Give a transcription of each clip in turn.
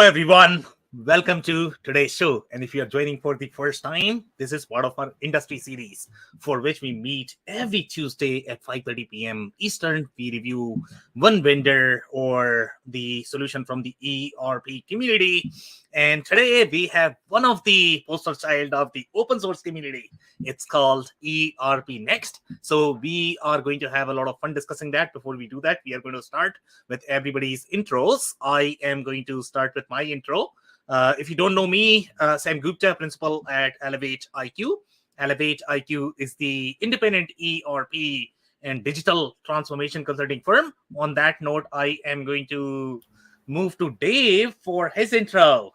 everyone. Welcome to today's show. And if you are joining for the first time, this is part of our industry series for which we meet every Tuesday at 5:30 p.m. Eastern. We review one vendor or the solution from the ERP community. And today we have one of the poster child of the open source community. It's called ERPNext. So we are going to have a lot of fun discussing that. Before we do that, we are going to start with everybody's intros. I am going to start with my intro. If you don't know me, Sam Gupta, principal at 𝗘𝗥𝗣𝗊𝗲𝗀. 𝗘𝗥𝗣𝗊𝗲𝗀 is the independent ERP and digital transformation consulting firm. On that note, I am going to move to Dave for his intro.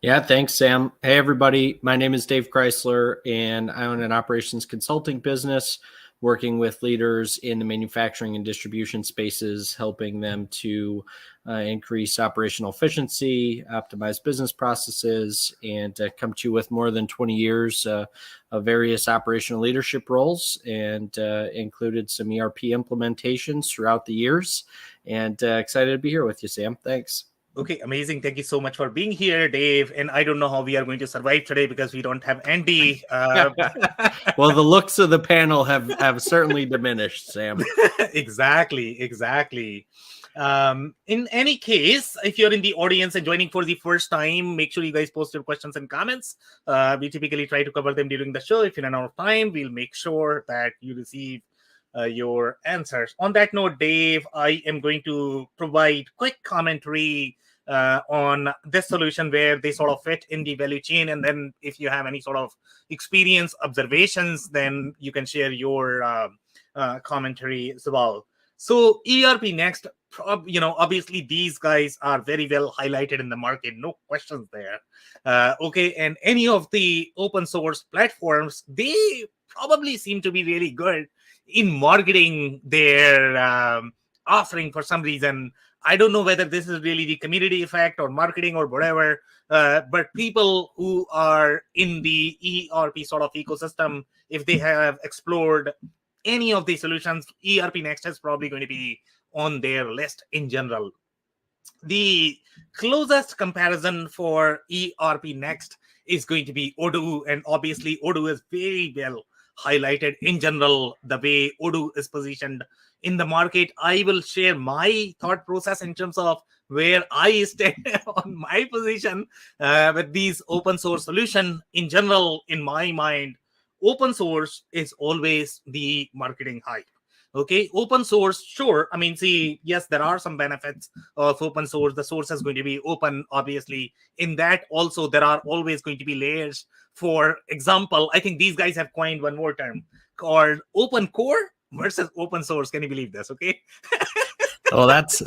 Yeah, thanks, Sam. Hey, everybody. My name is Dave Chrysler, and I own an operations consulting business working with leaders in the manufacturing and distribution spaces, helping them to increase operational efficiency, optimize business processes, and come to you with more than 20 years of various operational leadership roles, and included some ERP implementations throughout the years. And excited to be here with you, Sam. Thanks. Okay, amazing. Thank you so much for being here, Dave. And I don't know how we are going to survive today because we don't have Andy. Well, the looks of the panel have certainly diminished, Sam. Exactly. In any case, if you're in the audience and joining for the first time, make sure you guys post your questions and comments. We typically try to cover them during the show. If you run out of time, we'll make sure that you receive your answers. On that note, Dave, I am going to provide quick commentary on this solution where they sort of fit in the value chain. And then if you have any sort of experience, observations, then you can share your commentary as well. So ERPNext, obviously these guys are very well highlighted in the market. No questions there. Okay, and any of the open source platforms, they probably seem to be really good in marketing their offering for some reason. I don't know whether this is really the community effect or marketing or whatever, but people who are in the ERP sort of ecosystem, if they have explored any of the solutions, ERPNext is probably going to be on their list in general. The closest comparison for ERPNext is going to be Odoo, and obviously Odoo is very well highlighted in general, the way Odoo is positioned in the market. I will share my thought process in terms of where I stand on my position with these open source solution. In general, in my mind, open source is always the marketing hype. Okay, open source, sure. I mean, see, yes, there are some benefits of open source. The source is going to be open, obviously. In that also, there are always going to be layers. For example, I think these guys have coined one more term called open core versus open source. Can you believe this? Okay. Oh, that's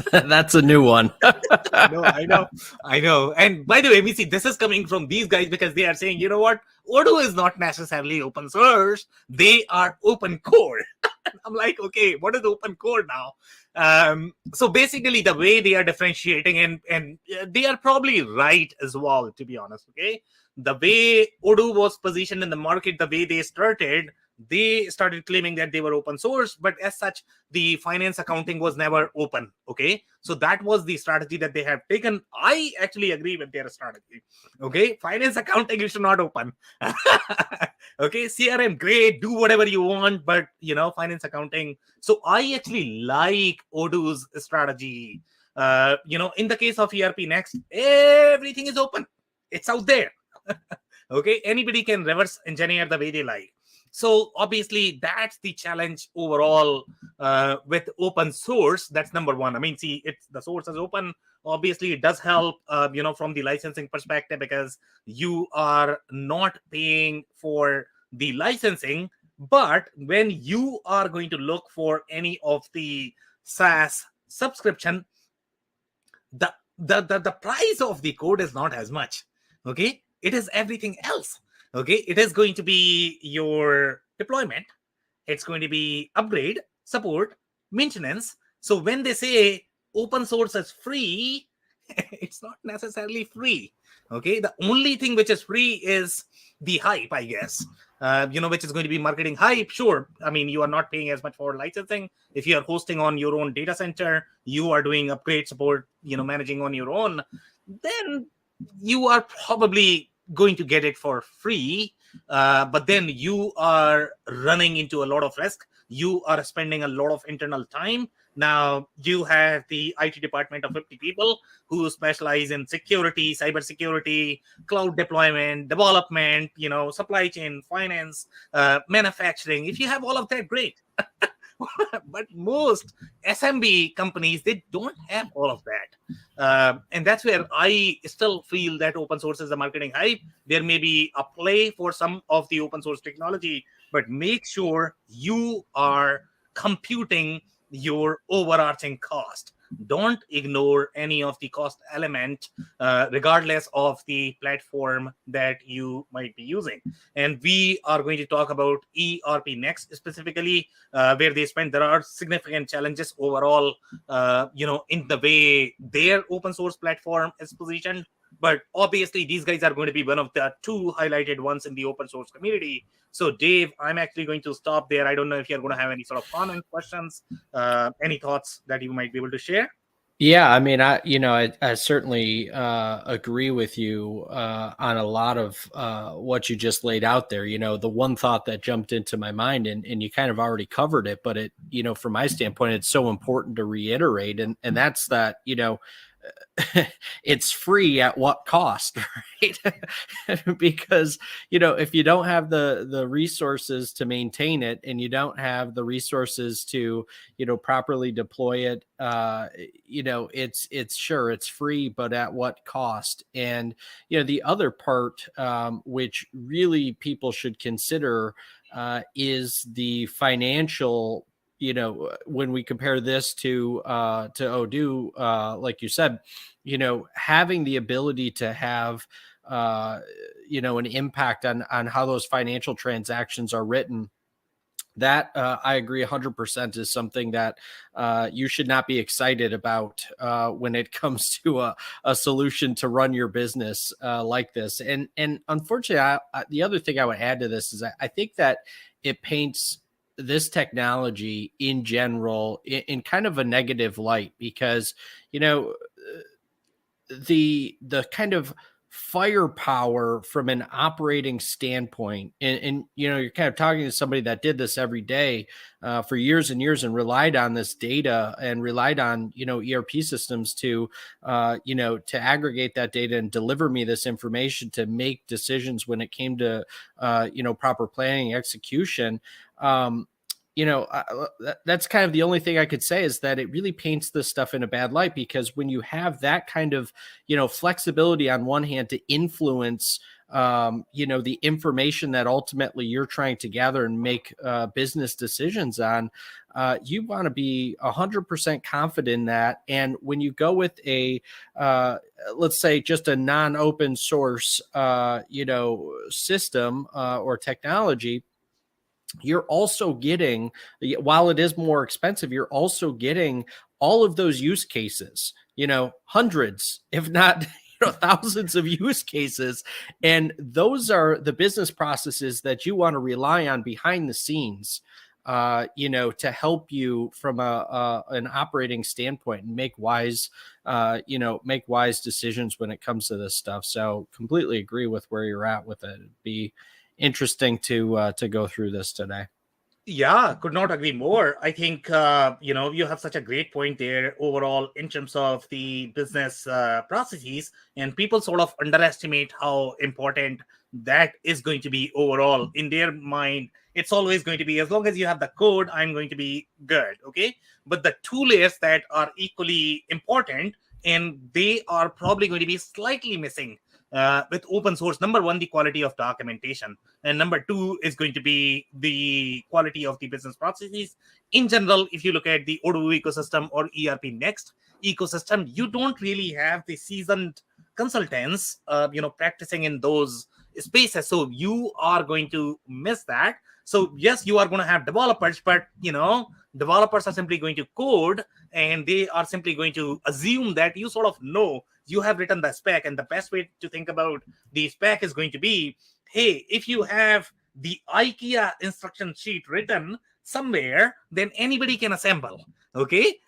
a new one. No, I know. And by the way, we see this is coming from these guys because they are saying, you know what? Odoo is not necessarily open source. They are open core. I'm like, okay, what is open core now? So basically the way they are differentiating, and they are probably right as well, to be honest. Okay. The way Odoo was positioned in the market, the way they started claiming that they were open source, but as such, the finance accounting was never open. Okay, so that was the strategy that they have taken. I actually agree with their strategy. Okay, finance accounting is not open. Okay, CRM, great, do whatever you want, but finance accounting. So I actually like Odoo's strategy. In the case of ERPNext, everything is open. It's out there. Okay, anybody can reverse engineer the way they like. So obviously that's the challenge overall with open source. That's number one. I mean, see, the source is open. Obviously, it does help, from the licensing perspective, because you are not paying for the licensing. But when you are going to look for any of the SaaS subscription, the price of the code is not as much. Okay, it is everything else. Okay, it is going to be your deployment. It's going to be upgrade, support, maintenance. So when they say open source is free, it's not necessarily free. Okay, the only thing which is free is the hype, I guess. Which is going to be marketing hype. Sure, I mean, you are not paying as much for licensing. If you are hosting on your own data center, you are doing upgrade support, managing on your own, then you are probably going to get it for free, but then you are running into a lot of risk. You are spending a lot of internal time. Now you have the IT department of 50 people who specialize in security, cybersecurity, cloud deployment, development, supply chain, finance, manufacturing. If you have all of that, great. But most SMB companies, they don't have all of that. And that's where I still feel that open source is a marketing hype. There may be a play for some of the open source technology, but make sure you are computing your overarching cost. Don't ignore any of the cost element, regardless of the platform that you might be using. And we are going to talk about ERPNext specifically, where there are significant challenges overall, in the way their open source platform is positioned. But obviously, these guys are going to be one of the two highlighted ones in the open source community. So, Dave, I'm actually going to stop there. I don't know if you're going to have any sort of comments, questions, any thoughts that you might be able to share. Yeah, I mean, I certainly agree with you on a lot of what you just laid out there. The one thought that jumped into my mind, and you kind of already covered it, but from my standpoint, it's so important to reiterate, and that's that, it's free at what cost, right? Because if you don't have the resources to maintain it, and you don't have the resources to properly deploy it, it's free, but at what cost? And the other part, which really people should consider, is the financial. When we compare this to Odoo, like you said, having the ability to have, an impact on how those financial transactions are written, that I agree 100% is something that you should not be excited about when it comes to a solution to run your business like this. And unfortunately, the other thing I would add to this is I think that it paints this technology in general in kind of a negative light, because the kind of firepower from an operating standpoint, and you're kind of talking to somebody that did this every day for years and years, and relied on this data, and relied on ERP systems to to aggregate that data and deliver me this information to make decisions when it came to proper planning, execution. That's kind of the only thing I could say, is that it really paints this stuff in a bad light, because when you have that kind of, flexibility on one hand to influence, the information that ultimately you're trying to gather and make business decisions on, you want to be 100% confident in that. And when you go with a, let's say, just a non-open source, system or technology, you're also getting, while it is more expensive, you're also getting all of those use cases, hundreds, if not thousands of use cases. And those are the business processes that you want to rely on behind the scenes, to help you from an operating standpoint and make wise decisions when it comes to this stuff. So completely agree with where you're at with it. It'd be interesting to go through this today. Yeah, could not agree more. I think, you have such a great point there overall in terms of the business processes, and people sort of underestimate how important that is going to be overall. In their mind, it's always going to be, as long as you have the code, I'm going to be good. Okay. But the two layers that are equally important, and they are probably going to be slightly missing with open source. Number one, the quality of documentation, and number two is going to be the quality of the business processes in general. If you look at the Odoo ecosystem or ERPNext ecosystem, you don't really have the seasoned consultants practicing in those spaces, so you are going to miss that. So yes, you are going to have developers, but developers are simply going to code, and they are simply going to assume that you sort of you have written the spec. And the best way to think about the spec is going to be, hey, if you have the IKEA instruction sheet written somewhere, then anybody can assemble. Okay.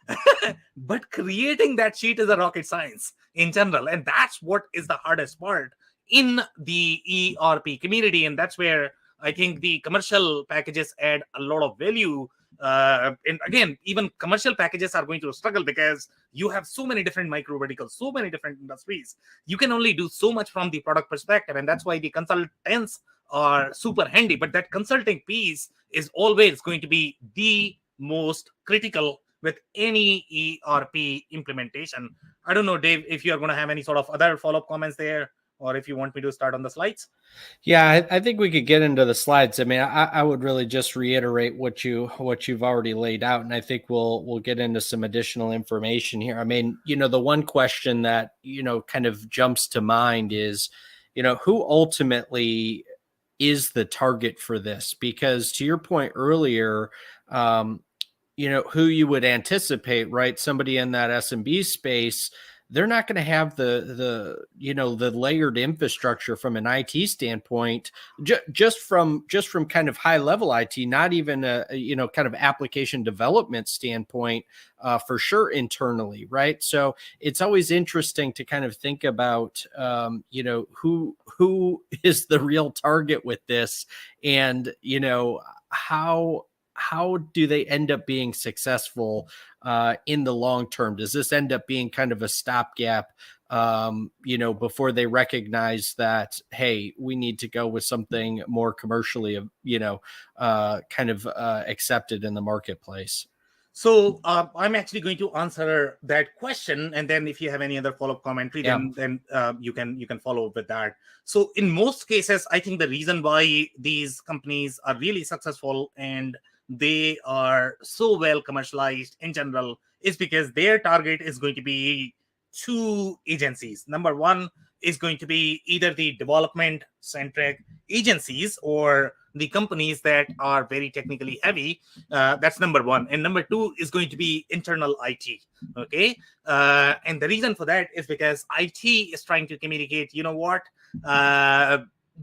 But creating that sheet is a rocket science. in general. And that's what is the hardest part in the ERP community. And that's where I think the commercial packages add a lot of value. And again, even commercial packages are going to struggle because you have so many different micro verticals, so many different industries. You can only do so much from the product perspective. And that's why the consultants are super handy. But that consulting piece is always going to be the most critical with any ERP implementation. I don't know, Dave, if you are going to have any sort of other follow-up comments there, or if you want me to start on the slides. Yeah, I think we could get into the slides. I mean, I would really just reiterate what you've already laid out, and I think we'll get into some additional information here. I mean, the one question that kind of jumps to mind is, who ultimately is the target for this? Because to your point earlier, who you would anticipate, right? Somebody in that SMB space, they're not going to have the layered infrastructure from an IT standpoint, just from kind of high level IT, not even a kind of application development standpoint, for sure internally, right? So it's always interesting to kind of think about who is the real target with this, and how do they end up being successful in the long term? Does this end up being kind of a stopgap, before they recognize that, hey, we need to go with something more commercially, accepted in the marketplace? So I'm actually going to answer that question, and then if you have any other follow-up commentary, then you can follow up with that. So in most cases, I think the reason why these companies are really successful and they are so well commercialized in general is because their target is going to be two agencies. Number one is going to be either the development-centric agencies or the companies that are very technically heavy. That's number one. And number two is going to be internal IT. Okay. And the reason for that is because IT is trying to communicate,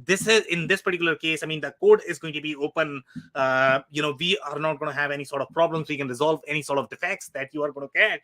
this is, in this particular case, I mean, the code is going to be open. We are not going to have any sort of problems. We can resolve any sort of defects that you are going to get.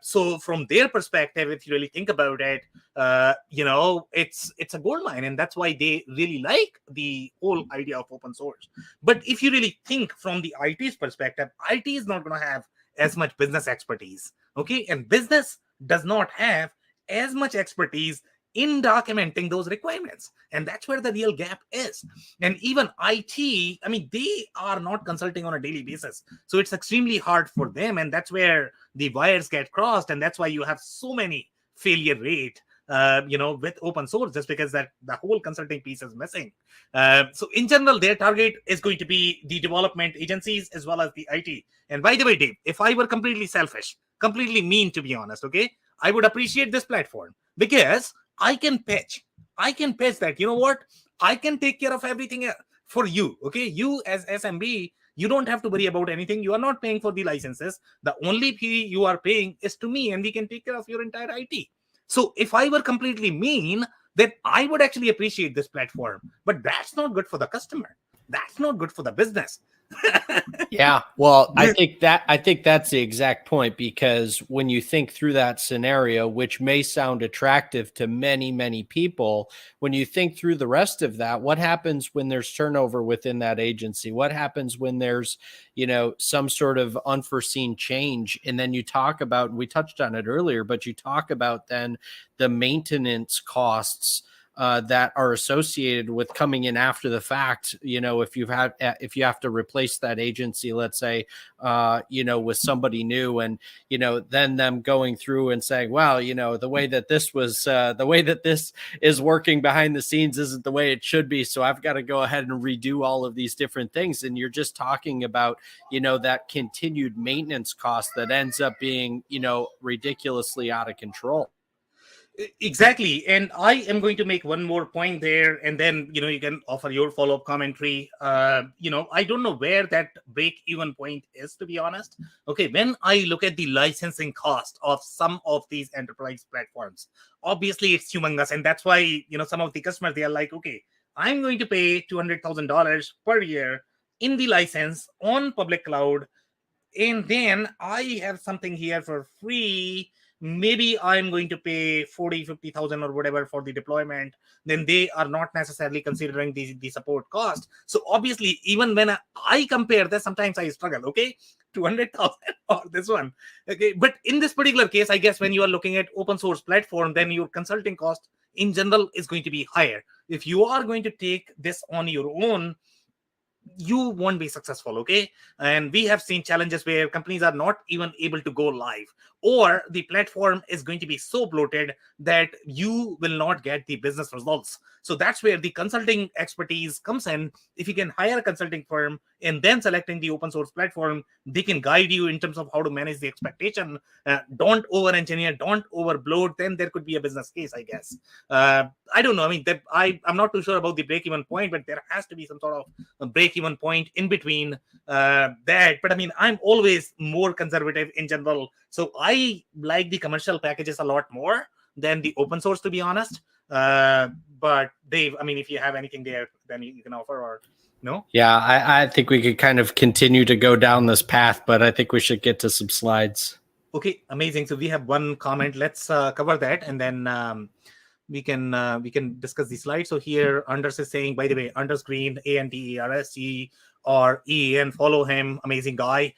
So from their perspective, if you really think about it, it's a gold mine, and that's why they really like the whole idea of open source. But if you really think from the IT's perspective, IT is not going to have as much business expertise. Okay. And business does not have as much expertise in documenting those requirements. And that's where the real gap is. And even IT, I mean, they are not consulting on a daily basis. So it's extremely hard for them. And that's where the wires get crossed. And that's why you have so many failure rate, with open source, just because that the whole consulting piece is missing. So in general, their target is going to be the development agencies as well as the IT. And by the way, Dave, if I were completely selfish, completely mean, to be honest, okay, I would appreciate this platform because I can pitch that, I can take care of everything for you. Okay. You as SMB, you don't have to worry about anything. You are not paying for the licenses. The only fee you are paying is to me, and we can take care of your entire IT. So if I were completely mean, then I would actually appreciate this platform. But that's not good for the customer. That's not good for the business. Yeah, well, I think that's the exact point, because when you think through that scenario, which may sound attractive to many, many people, when you think through the rest of that, what happens when there's turnover within that agency? What happens when there's, some sort of unforeseen change? And then you talk about, and we touched on it earlier, but you talk about then the maintenance costs that are associated with coming in after the fact. If you have to replace that agency, let's say, with somebody new, and then them going through and saying, well, the way that this is working behind the scenes isn't the way it should be, so I've got to go ahead and redo all of these different things. And you're just talking about that continued maintenance cost that ends up being ridiculously out of control. Exactly. And I am going to make one more point there, and then you can offer your follow-up commentary. I don't know where that break-even point is, to be honest. Okay, when I look at the licensing cost of some of these enterprise platforms, obviously it's humongous, and that's why some of the customers, they are like, okay, I'm going to pay $200,000 per year in the license on public cloud, and then I have something here for free maybe I'm going to pay 40,000-50,000 or whatever for the deployment, then they are not necessarily considering the support cost. So obviously, even when I compare that, sometimes I struggle, okay, 200,000 or this one. Okay, but in this particular case, I guess when you are looking at open source platform, then your consulting cost in general is going to be higher. If you are going to take this on your own, you won't be successful, okay? And we have seen challenges where companies are not even able to go live, or the platform is going to be so bloated that you will not get the business results. So that's where the consulting expertise comes in. If you can hire a consulting firm and then selecting the open source platform, they can guide you in terms of how to manage the expectation. Don't over engineer, don't over bloat, then there could be a business case, I guess. I don't know. I mean, I'm not too sure about the break-even point, but there has to be some sort of a break-even point in between that. But I mean, I'm always more conservative in general. So I like the commercial packages a lot more than the open source, to be honest. But Dave, I mean, if you have anything there, then you can offer, or no? Yeah, I think we could kind of continue to go down this path, but I think we should get to some slides. Okay, amazing. So we have one comment. Let's cover that, and then we can discuss the slide. So here, Anders is saying, by the way, Anders Green, ANDERSG or EAN, follow him, amazing guy.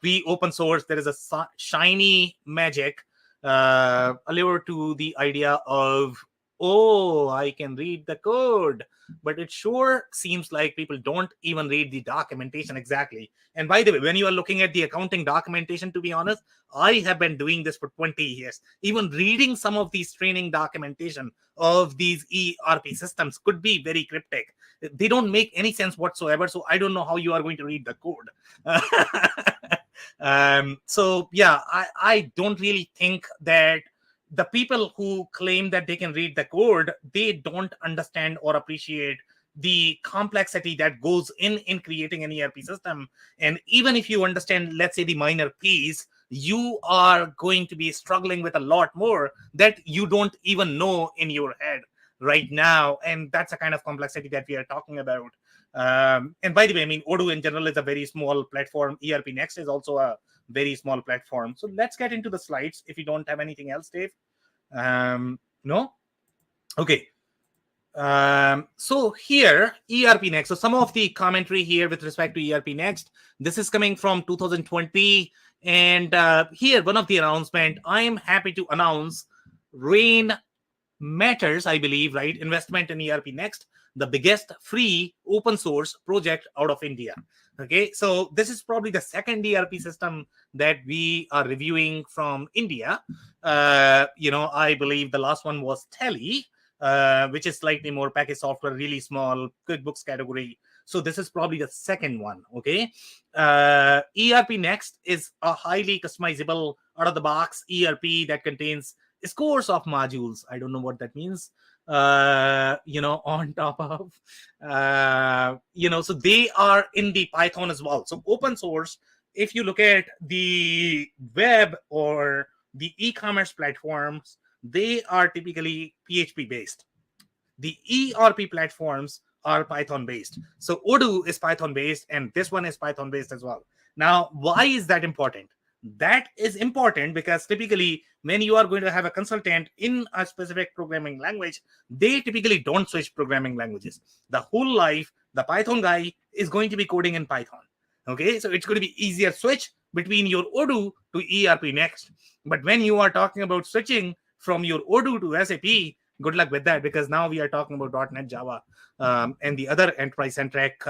We open source. There is a shiny magic allure to the idea of, oh, I can read the code, but it sure seems like people don't even read the documentation exactly. And by the way, when you are looking at the accounting documentation, to be honest, I have been doing this for 20 years. Even reading some of these training documentation of these ERP systems could be very cryptic. They don't make any sense whatsoever. So I don't know how you are going to read the code. So yeah, I don't really think that the people who claim that they can read the code, they don't understand or appreciate the complexity that goes in creating an ERP system. And even if you understand, let's say, the minor piece, you are going to be struggling with a lot more that you don't even know in your head right now. And that's the kind of complexity that we are talking about. And by the way, I mean, Odoo in general is a very small platform. ERPNext is also a very small platform. So let's get into the slides if you don't have anything else, Dave. No? Okay. So here, ERPNext. So some of the commentary here with respect to ERPNext, this is coming from 2020. And here, one of the announcement, I am happy to announce Rain Matters, I believe, right? Investment in ERPNext, the biggest free open source project out of India. Okay, so this is probably the second ERP system that we are reviewing from India. I believe the last one was 𝗬𝗲, which is slightly more packaged software, really small, QuickBooks category. So this is probably the second one. Okay, ERPNext is a highly customizable, out of the box ERP that contains scores of modules. I don't know what that means. On top of, so they are in the Python as well. So open source, if you look at the web or the e-commerce platforms, they are typically PHP based. The ERP platforms are Python based. So Odoo is Python based, and this one is Python based as well. Now, why is that important? That is important because typically when you are going to have a consultant in a specific programming language, they typically don't switch programming languages. The whole life, the Python guy is going to be coding in Python. Okay, so it's going to be easier switch between your Odoo to ERPNext. But when you are talking about switching from your Odoo to SAP, good luck with that, because now we are talking about .NET, Java, and the other enterprise-centric,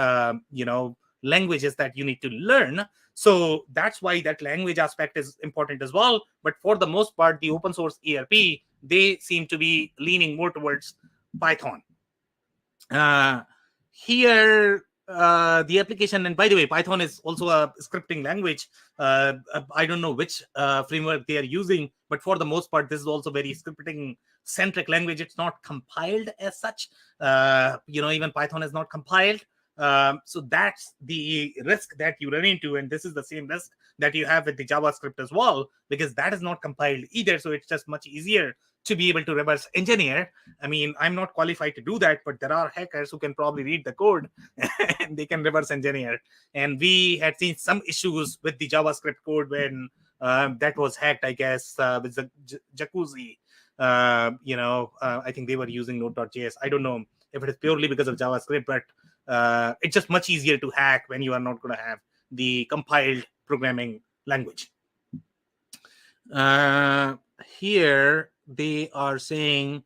languages that you need to learn. So that's why that language aspect is important as well. But for the most part, the open source ERP, they seem to be leaning more towards Python. Here, the application, and by the way, Python is also a scripting language. I don't know which framework they are using, but for the most part, this is also very scripting centric language. It's not compiled as such. Even Python is not compiled. So that's the risk that you run into, and this is the same risk that you have with the JavaScript as well, because that is not compiled either. So it's just much easier to be able to reverse engineer. I mean, I'm not qualified to do that, but there are hackers who can probably read the code and they can reverse engineer. And we had seen some issues with the JavaScript code when that was hacked, I guess, with the 𝗘𝗥𝗣𝗅𝗍𝗍. I think they were using Node.js. I don't know if it is purely because of JavaScript, but it's just much easier to hack when you are not going to have the compiled programming language. Here they are saying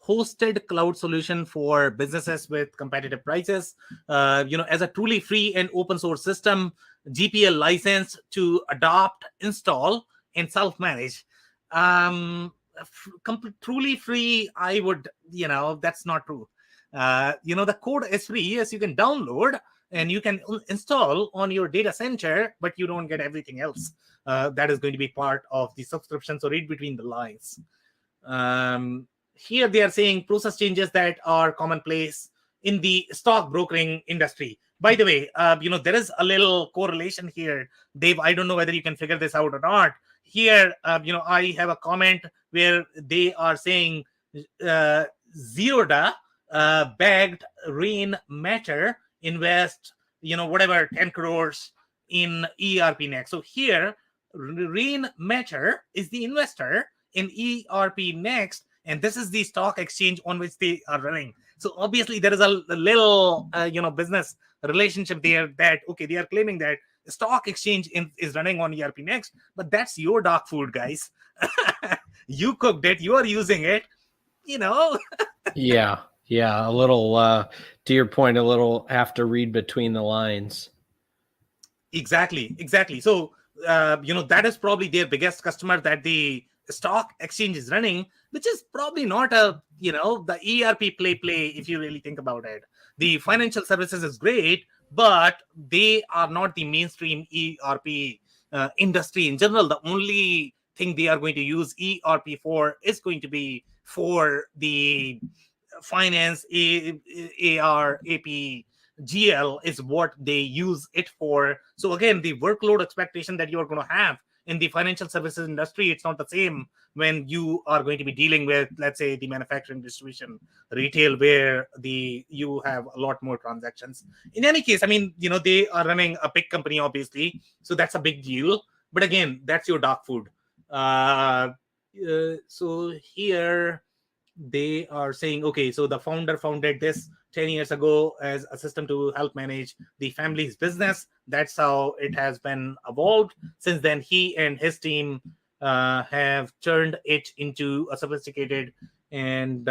hosted cloud solution for businesses with competitive prices. As a truly free and open source system, GPL licensed to adopt, install, and self-manage. Truly free, I would, that's not true. The code is free. Yes, you can download and you can install on your data center, but you don't get everything else. That is going to be part of the subscription. So read between the lines. Here they are saying process changes that are commonplace in the stock brokering industry. By the way, there is a little correlation here, Dave. I don't know whether you can figure this out or not. Here, I have a comment where they are saying 𝗖𝗄𝗏 bagged 𝗘𝗥𝗣𝗏𝗃 invest, 10 crores in ERPNext. So here, 𝗘𝗥𝗣𝗏𝗃 is the investor in ERPNext, and this is the stock exchange on which they are running. So obviously there is a little, business relationship there that, okay, they are claiming that the stock exchange is running on ERPNext, but that's your dog food, guys. You cooked it, you are using it, Yeah, a little, to your point, a little have to read between the lines. Exactly. So, that is probably their biggest customer that the stock exchange is running, which is probably not the ERP play, if you really think about it. The financial services is great, but they are not the mainstream ERP industry in general. The only thing they are going to use ERP for is going to be for the finance, AR, AP, GL is what they use it for. So again, the workload expectation that you're going to have in the financial services industry, it's not the same when you are going to be dealing with, let's say, the manufacturing, distribution, retail, where you have a lot more transactions. In any case, they are running a big company, obviously, so that's a big deal. But again, that's your dog food. So here they are saying, okay, so the founder founded this 10 years ago as a system to help manage the family's business. That's how it has been evolved. Since then, he and his team have turned it into a sophisticated and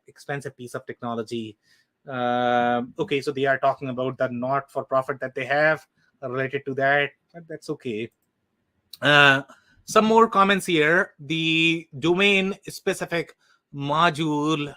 expensive piece of technology. Okay, so they are talking about the not-for-profit that they have related to that. That's okay. Some more comments here. The domain-specific module,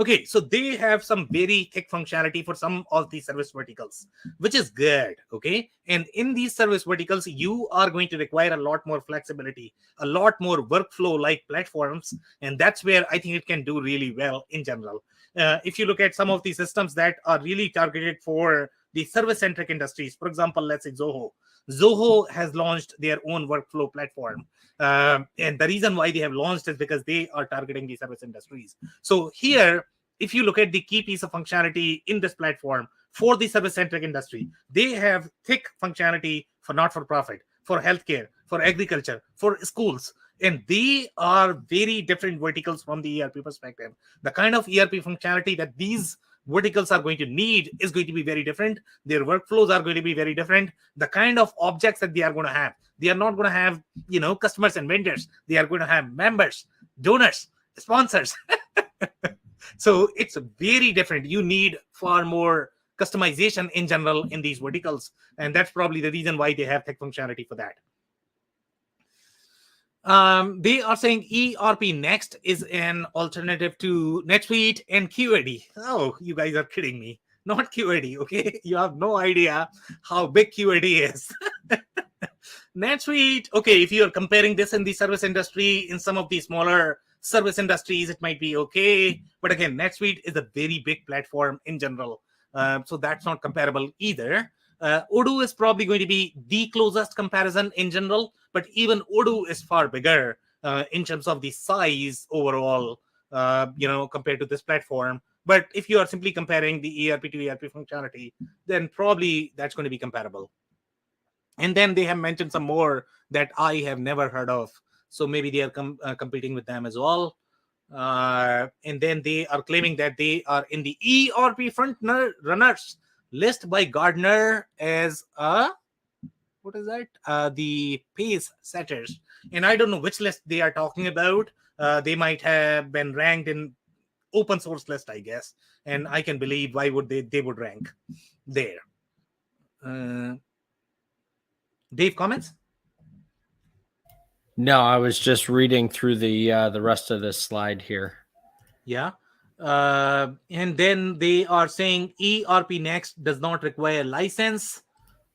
okay, so they have some very thick functionality for some of the service verticals, which is good. Okay, and in these service verticals, you are going to require a lot more flexibility, a lot more workflow like platforms, and that's where I think it can do really well in general. If you look at some of the systems that are really targeted for the service-centric industries, for example, let's say Zoho has launched their own workflow platform. And the reason why they have launched is because they are targeting the service industries. So here, if you look at the key piece of functionality in this platform for the service-centric industry, they have thick functionality for not-for-profit, for healthcare, for agriculture, for schools. And they are very different verticals from the ERP perspective. The kind of ERP functionality that these verticals are going to need is going to be very different. Their workflows are going to be very different. The kind of objects that they are going to have, they are not going to have, customers and vendors. They are going to have members, donors, sponsors. So it's very different. You need far more customization in general in these verticals. And that's probably the reason why they have tech functionality for that. They are saying ERPNext is an alternative to NetSuite and QAD. Oh, you guys are kidding me. Not QAD, okay? You have no idea how big QAD is. NetSuite, okay, if you're comparing this in the service industry, in some of the smaller service industries, it might be okay. But again, NetSuite is a very big platform in general. So that's not comparable either. Odoo is probably going to be the closest comparison in general, but even Odoo is far bigger in terms of the size overall, compared to this platform. But if you are simply comparing the ERP to ERP functionality, then probably that's going to be comparable. And then they have mentioned some more that I have never heard of. So maybe they are competing with them as well. And then they are claiming that they are in the ERP front runners list by Gartner as what is that? The pace setters. And I don't know which list they are talking about. They might have been ranked in open source list, I guess. And I can believe why would they would rank there. Dave, comments? No, I was just reading through the rest of this slide here. Yeah. And then they are saying ERPNext does not require license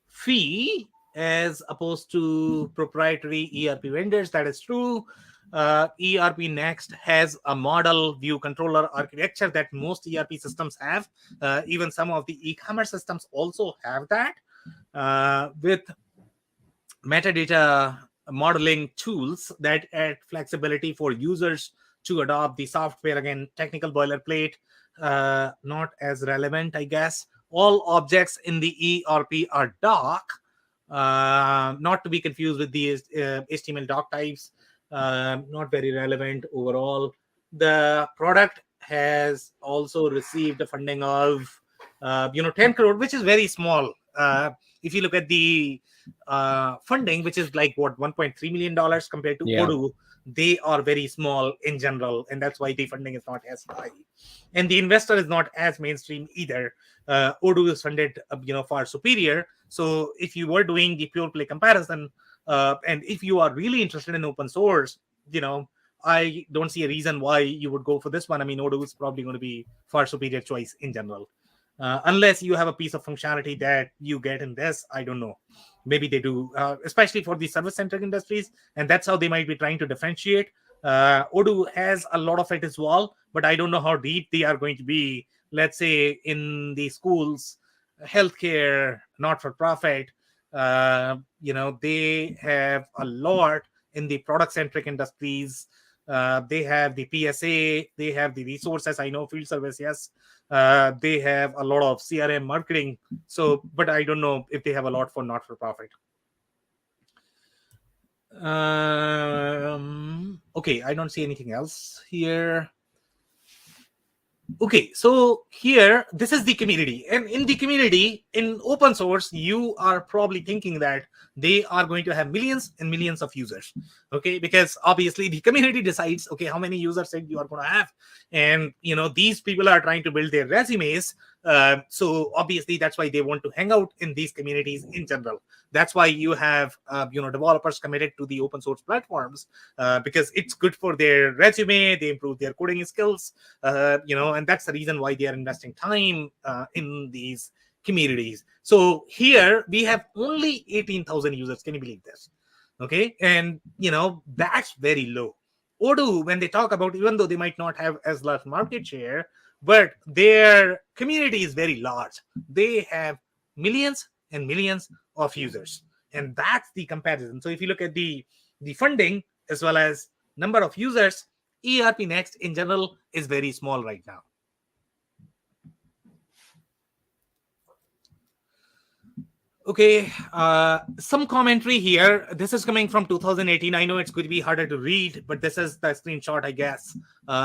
fee as opposed to proprietary ERP vendors. That is true. ERPNext has a model view controller architecture that most ERP systems have. Even some of the e-commerce systems also have that, with metadata modeling tools that add flexibility for users to adopt the software. Again, technical boilerplate, not as relevant, I guess. All objects in the ERP are doc, not to be confused with the HTML doc types. Not very relevant overall. The product has also received a funding of 10 crore, which is very small. If you look at the funding, which is like what, $1.3 million compared to Odoo, they are very small in general, and that's why the funding is not as high. And the investor is not as mainstream either. Odoo is funded far superior. So if you were doing the pure play comparison, and if you are really interested in open source, I don't see a reason why you would go for this one. I mean, Odoo is probably going to be far superior choice in general. Unless you have a piece of functionality that you get in this, I don't know. Maybe they do, especially for the service-centric industries, and that's how they might be trying to differentiate. Odoo has a lot of it as well, but I don't know how deep they are going to be, let's say, in the schools, healthcare, not-for-profit. They have a lot in the product-centric industries. They have the PSA, they have the resources. I know field service, yes. They have a lot of CRM marketing. So, but I don't know if they have a lot for not-for-profit. Okay, I don't see anything else here. Okay, so here, this is the community. And in the community, in open source, you are probably thinking that they are going to have millions and millions of users. Okay, because obviously the community decides, okay, how many users you are going to have. And, these people are trying to build their resumes. So obviously that's why they want to hang out in these communities in general. That's why you have, developers committed to the open source platforms, because it's good for their resume. They improve their coding skills, and that's the reason why they are investing time in these communities. So here we have only 18,000 users. Can you believe this? Okay. And, that's very low. Odoo, when they talk about, even though they might not have as large market share, but their community is very large. They have millions and millions of users. And that's the comparison. So if you look at the funding as well as number of users, ERPNext in general is very small right now. Okay, some commentary here. This is coming from 2018. I know it's going to be harder to read, but this is the screenshot, I guess,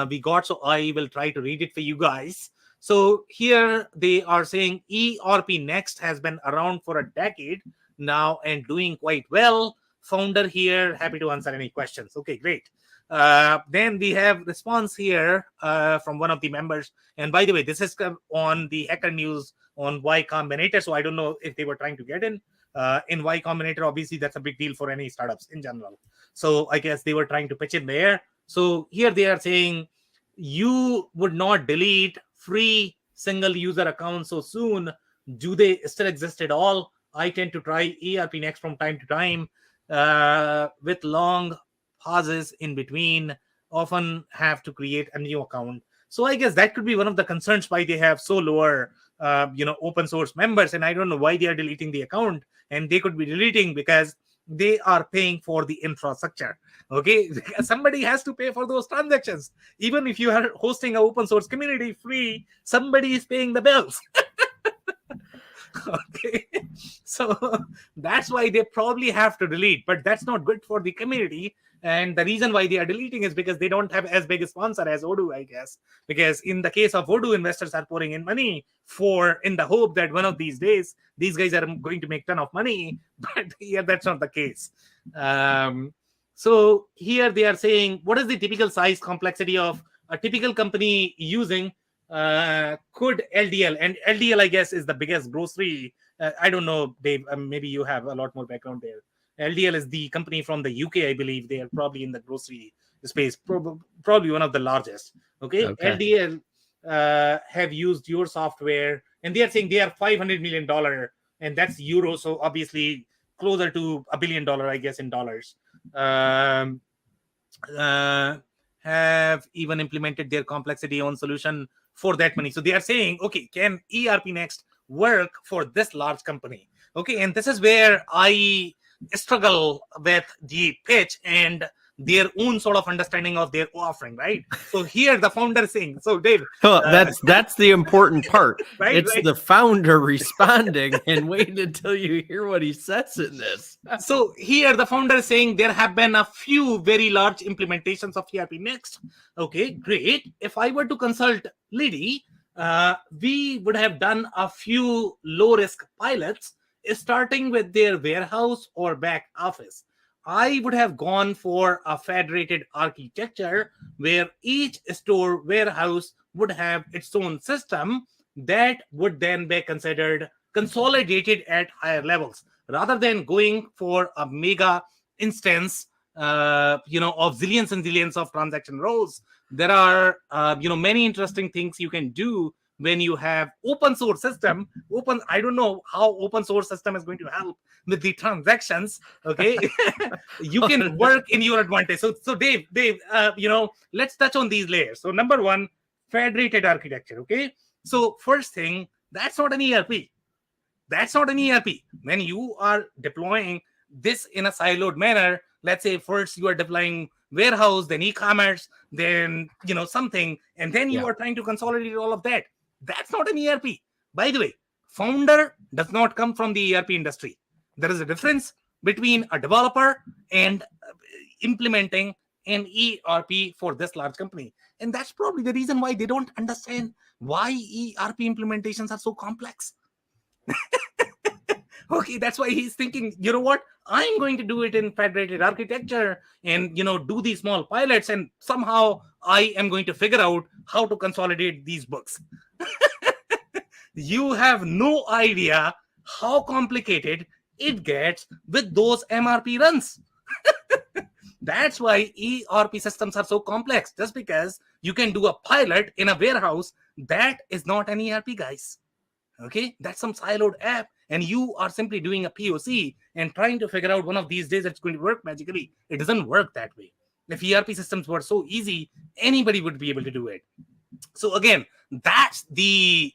we got. So I will try to read it for you guys. So here they are saying ERPNext has been around for a decade now and doing quite well. Founder here, happy to answer any questions. Okay, great. Then we have response here from one of the members. And by the way, this is on the Hacker News on Y Combinator. So I don't know if they were trying to get in Y Combinator. Obviously, that's a big deal for any startups in general. So I guess they were trying to pitch in there. So here they are saying you would not delete free single user accounts so soon. Do they still exist at all? I tend to try ERPNext from time to time with long pauses in between, often have to create a new account. So I guess that could be one of the concerns why they have so lower open source members. And I don't know why they are deleting the account. And they could be deleting because they are paying for the infrastructure. Okay, somebody has to pay for those transactions. Even if you are hosting an open source community free, somebody is paying the bills. Okay, so that's why they probably have to delete, but that's not good for the community. And the reason why they are deleting is because they don't have as big a sponsor as Odoo, I guess. Because in the case of Odoo, investors are pouring in money in the hope that one of these days these guys are going to make ton of money. But here that's not the case. So here they are saying, what is the typical size complexity of a typical company using could LDL, and LDL I guess is the biggest grocery. I don't know, Dave. Maybe you have a lot more background there. LDL is the company from the UK, I believe. They are probably in the grocery space, probably one of the largest. Okay. LDL have used your software, and they are saying they are $500 million, and that's euro, so obviously closer to $1 billion, I guess, in dollars. Have even implemented their complexity own solution for that money. So they are saying, okay, can ERPNext work for this large company? Okay, and this is where I struggle with the pitch and their own sort of understanding of their offering, right? So here the founder is saying, so Dave, that's the important part. Right, it's right. The founder responding, and wait until you hear what he says in this. So here the founder is saying there have been a few very large implementations of ERPNext. Okay, great. If I were to consult Liddy, we would have done a few low risk pilots, starting with their warehouse or back office. I would have gone for a federated architecture where each store warehouse would have its own system that would then be considered consolidated at higher levels, rather than going for a mega instance, of zillions and zillions of transaction rows. There are, many interesting things you can do when you have open source system. I don't know how open source system is going to help with the transactions. Okay, you can work in your advantage. So Dave, let's touch on these layers. So number one, federated architecture. Okay, so first thing, that's not an ERP. That's not an ERP. When you are deploying this in a siloed manner, let's say first you are deploying warehouse, then e-commerce, then something, and then you are trying to consolidate all of that. That's not an ERP. By the way, founder does not come from the ERP industry. There is a difference between a developer and implementing an ERP for this large company. And that's probably the reason why they don't understand why ERP implementations are so complex. Okay, that's why he's thinking, you know what? I'm going to do it in federated architecture and, do these small pilots, and somehow I am going to figure out how to consolidate these books. You have no idea how complicated it gets with those MRP runs. That's why ERP systems are so complex, just because you can do a pilot in a warehouse. That is not an ERP, guys. Okay, that's some siloed app, and you are simply doing a POC and trying to figure out one of these days it's going to work magically. It doesn't work that way. If ERP systems were so easy, anybody would be able to do it. So again, that's the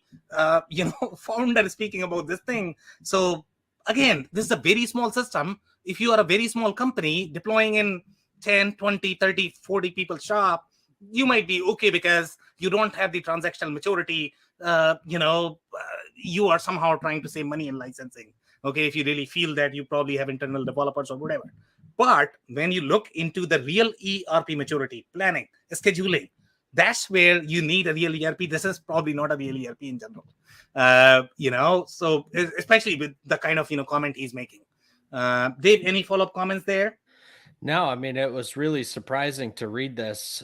founder speaking about this thing. So again, this is a very small system. If you are a very small company deploying in 10, 20, 30, 40 people shop, you might be okay because you don't have the transactional maturity. You are somehow trying to save money in licensing. Okay, if you really feel that, you probably have internal developers or whatever. But when you look into the real ERP maturity, planning, scheduling, that's where you need a real ERP. This is probably not a real ERP in general. So especially with the kind of comment he's making. Dave, any follow-up comments there? No, I mean, it was really surprising to read this.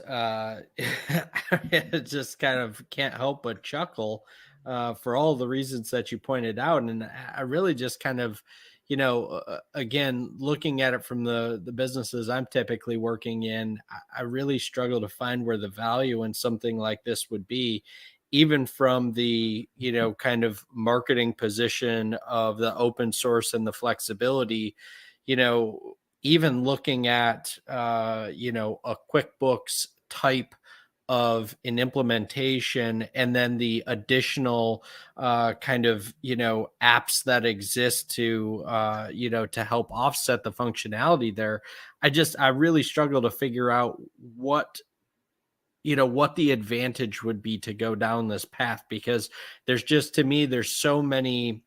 It just kind of can't help but chuckle for all the reasons that you pointed out. And I really just kind of, again, looking at it from the businesses I'm typically working in, I really struggle to find where the value in something like this would be, even from the, kind of marketing position of the open source and the flexibility, even looking at, a QuickBooks type of an implementation, and then the additional kind of, apps that exist to, to help offset the functionality there. I really struggle to figure out what the advantage would be to go down this path, because there's just, to me, there's so many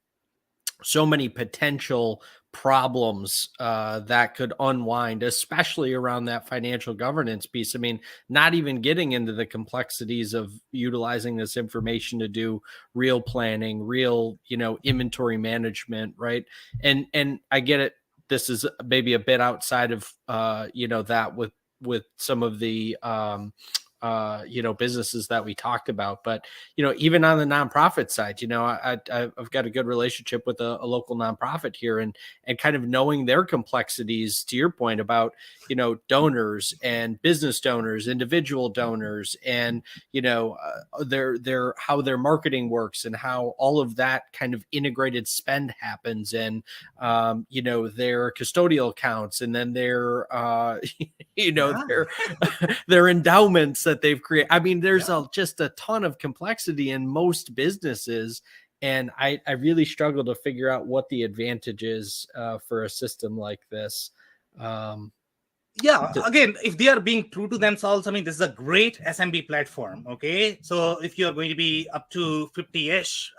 so many potential problems that could unwind, especially around that financial governance piece. I mean, not even getting into the complexities of utilizing this information to do real planning, real, inventory management, right? And I get it. This is maybe a bit outside of, that with some of the, businesses that we talked about, but even on the nonprofit side, I've got a good relationship with a local nonprofit here, and kind of knowing their complexities, to your point about donors and business donors, individual donors, and their how their marketing works, and how all of that kind of integrated spend happens, and their custodial accounts, and then their their endowments that they've created. I mean, there's just a ton of complexity in most businesses. And I really struggle to figure out what the advantage is for a system like this. Again, if they are being true to themselves, I mean, this is a great SMB platform. Okay, so if you're going to be up to 50-ish,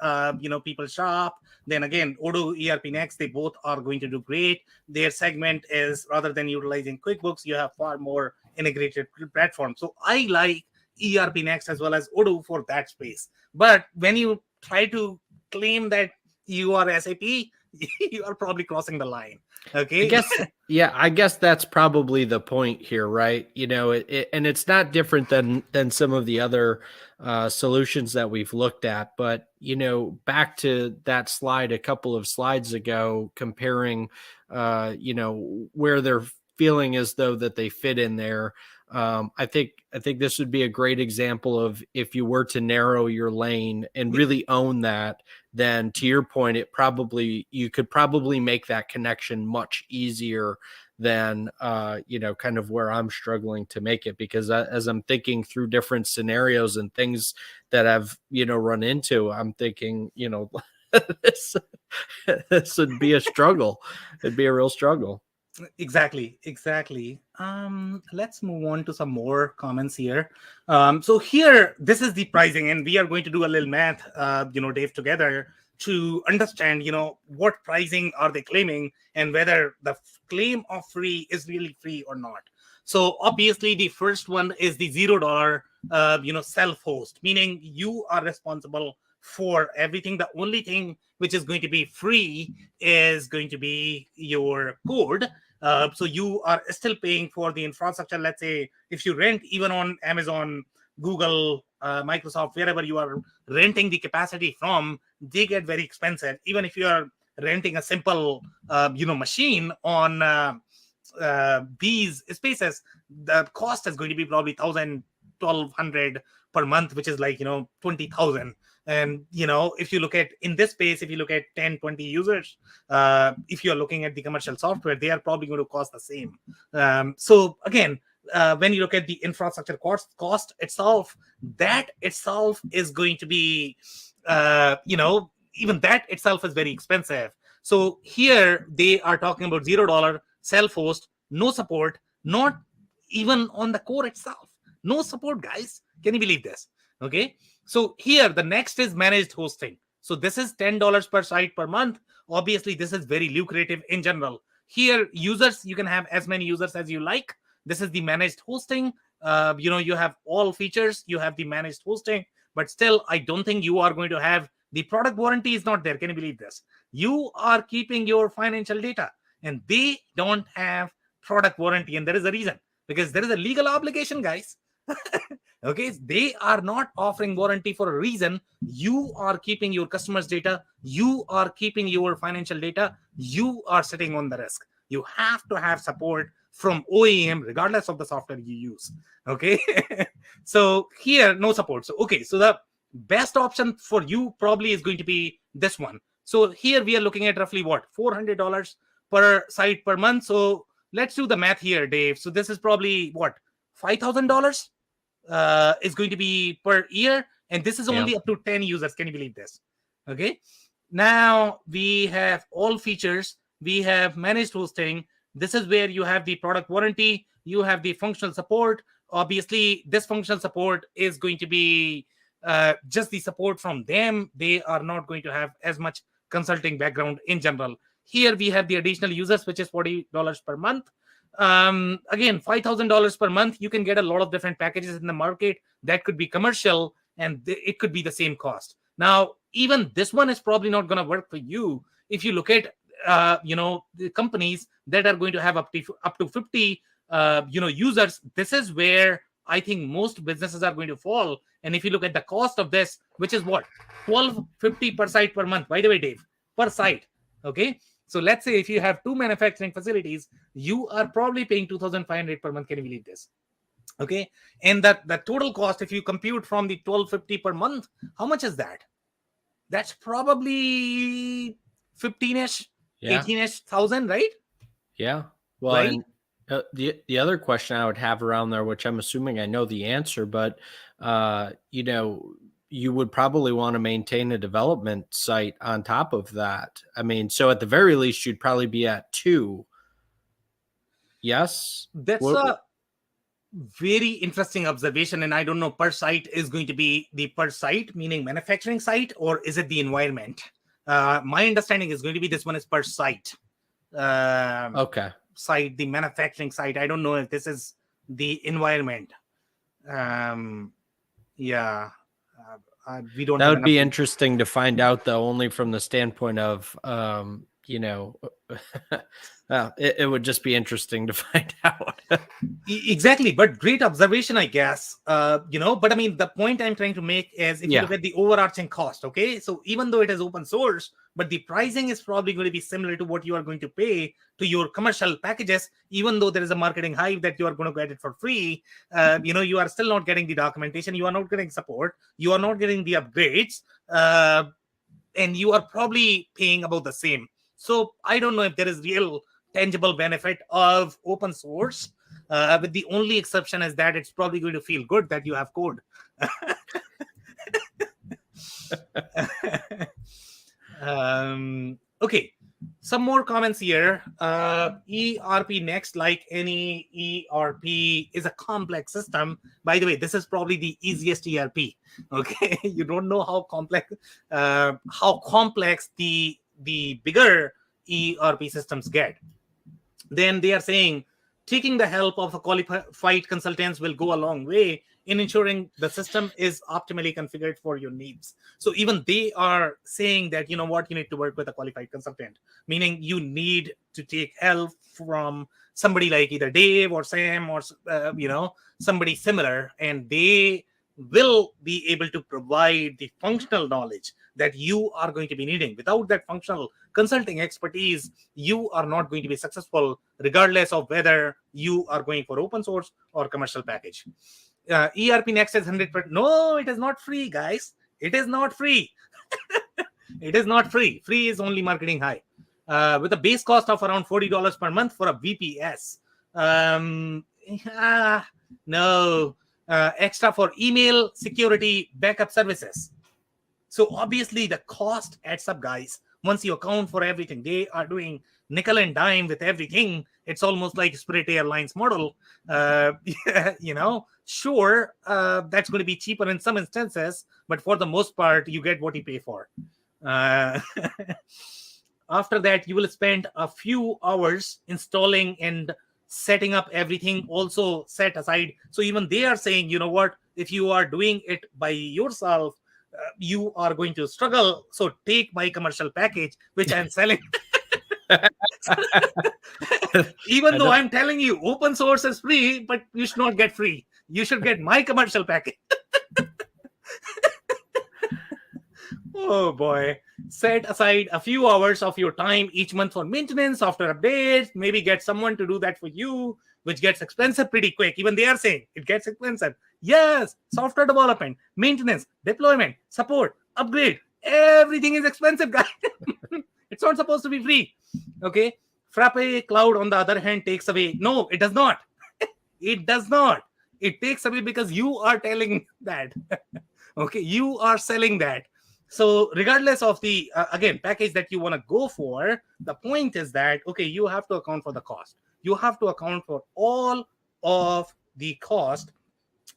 people shop, then again, Odoo, ERPNext, they both are going to do great. Their segment is, rather than utilizing QuickBooks, you have far more integrated platform. So I like ERPNext as well as Odoo for that space. But when you try to claim that you are SAP, you are probably crossing the line. Okay. I guess that's probably the point here, right? And it's not different than some of the other solutions that we've looked at, but back to that slide a couple of slides ago, comparing where they're feeling as though that they fit in there. I think this would be a great example of, if you were to narrow your lane and really own that, then to your point, you could probably make that connection much easier than, kind of where I'm struggling to make it, because as I'm thinking through different scenarios and things that I've, run into, I'm thinking, this would be a struggle. It'd be a real struggle. Exactly. Let's move on to some more comments here. So here, this is the pricing, and we are going to do a little math, Dave, together to understand, what pricing are they claiming and whether the claim of free is really free or not. So obviously, the first one is the $0, self-host, meaning you are responsible for everything. The only thing which is going to be free is going to be your code. So you are still paying for the infrastructure. Let's say if you rent even on Amazon, Google, Microsoft, wherever you are renting the capacity from, they get very expensive. Even if you are renting a simple, machine on these spaces, the cost is going to be probably $1,000, $1,200 per month, which is like, $20,000. And, if you look at in this space, if you look at 10, 20 users, if you're looking at the commercial software, they are probably going to cost the same. So again, when you look at the infrastructure cost itself, that itself is going to be, even that itself is very expensive. So here they are talking about $0 self-host, no support, not even on the core itself. No support, guys. Can you believe this? Okay. So here, the next is managed hosting. So this is $10 per site per month. Obviously, this is very lucrative in general. Here, users, you can have as many users as you like. This is the managed hosting. You have all features. You have the managed hosting. But still, I don't think you are going to have the product warranty is not there. Can you believe this? You are keeping your financial data, and they don't have product warranty. And there is a reason, because there is a legal obligation, guys. Okay, they are not offering warranty for a reason. You are keeping your customers' data. You are keeping your financial data. You are sitting on the risk. You have to have support from OEM, regardless of the software you use. Okay, so here, no support. So, okay, so the best option for you probably is going to be this one. So here we are looking at roughly what? $400 per site per month. So let's do the math here, Dave. So this is probably what? $5,000 is going to be per year. And this is only up to 10 users. Can you believe this? Okay. Now we have all features. We have managed hosting. This is where you have the product warranty. You have the functional support. Obviously, this functional support is going to be just the support from them. They are not going to have as much consulting background in general. Here we have the additional users, which is $40 per month. Again, $5,000 per month, you can get a lot of different packages in the market that could be commercial, and it could be the same cost. Now, even this one is probably not going to work for you if you look at the companies that are going to have up to 50 users. This is where I think most businesses are going to fall. And if you look at the cost of this, which is what, $1,250 per site per month, by the way, Dave, per site. Okay, so let's say if you have 2 manufacturing facilities, you are probably paying $2,500 per month. Can you believe this? Okay, and the total cost, if you compute from the $1,250 per month, how much is that? That's probably 15ish, 18ish thousand, right? Yeah. Well, right? And the other question I would have around there, which I'm assuming I know the answer, but you would probably want to maintain a development site on top of that. I mean, so at the very least, you'd probably be at 2. Yes? That's a very interesting observation. And I don't know, per site is going to be the per site, meaning manufacturing site, or is it the environment? My understanding is going to be this one is per site. Okay. Site, the manufacturing site. I don't know if this is the environment. We don't. That would be interesting to find out, though, only from the standpoint of, it would just be interesting to find out. Exactly, but great observation, I guess. But I mean, the point I'm trying to make is if you look at the overarching cost, okay? So even though it is open source, but the pricing is probably going to be similar to what you are going to pay to your commercial packages, even though there is a marketing hype that you are going to get it for free. You are still not getting the documentation, you are not getting support, you are not getting the upgrades, and you are probably paying about the same. So I don't know if there is real tangible benefit of open source, with the only exception is that it's probably going to feel good that you have code. Okay, some more comments here. ERPNext, like any ERP, is a complex system. By the way, this is probably the easiest ERP. Okay, you don't know how complex the bigger ERP systems get. Then they are saying taking the help of a qualified consultants will go a long way in ensuring the system is optimally configured for your needs. So even they are saying that, you need to work with a qualified consultant, meaning you need to take help from somebody like either Dave or Sam or, somebody similar, and they will be able to provide the functional knowledge that you are going to be needing. Without that functional consulting expertise, you are not going to be successful, regardless of whether you are going for open source or commercial package. ERPNext is 100%. No, it is not free, guys. It is not free. It is not free. Free is only marketing high. With a base cost of around $40 per month for a VPS. No. Extra for email, security, backup services. So obviously the cost adds up, guys. Once you account for everything, they are doing nickel and dime with everything. It's almost like Spirit Airlines model. Sure, that's going to be cheaper in some instances, but for the most part, you get what you pay for. After that, you will spend a few hours installing and setting up everything, also set aside. So even they are saying, if you are doing it by yourself, you are going to struggle. So take my commercial package, which I'm selling. Even though I'm telling you open source is free, but you should not get free. You should get my commercial package. Oh boy. Set aside a few hours of your time each month for maintenance, software updates, maybe get someone to do that for you, which gets expensive pretty quick. Even they are saying it gets expensive. Yes, software development, maintenance, deployment, support, upgrade, everything is expensive, guys. It's not supposed to be free. Okay. Frappe Cloud, on the other hand, takes away. No, it does not. It does not. It takes away because you are telling that. Okay, you are selling that. So regardless of the, again, package that you want to go for, the point is that, okay, you have to account for the cost. You have to account for all of the cost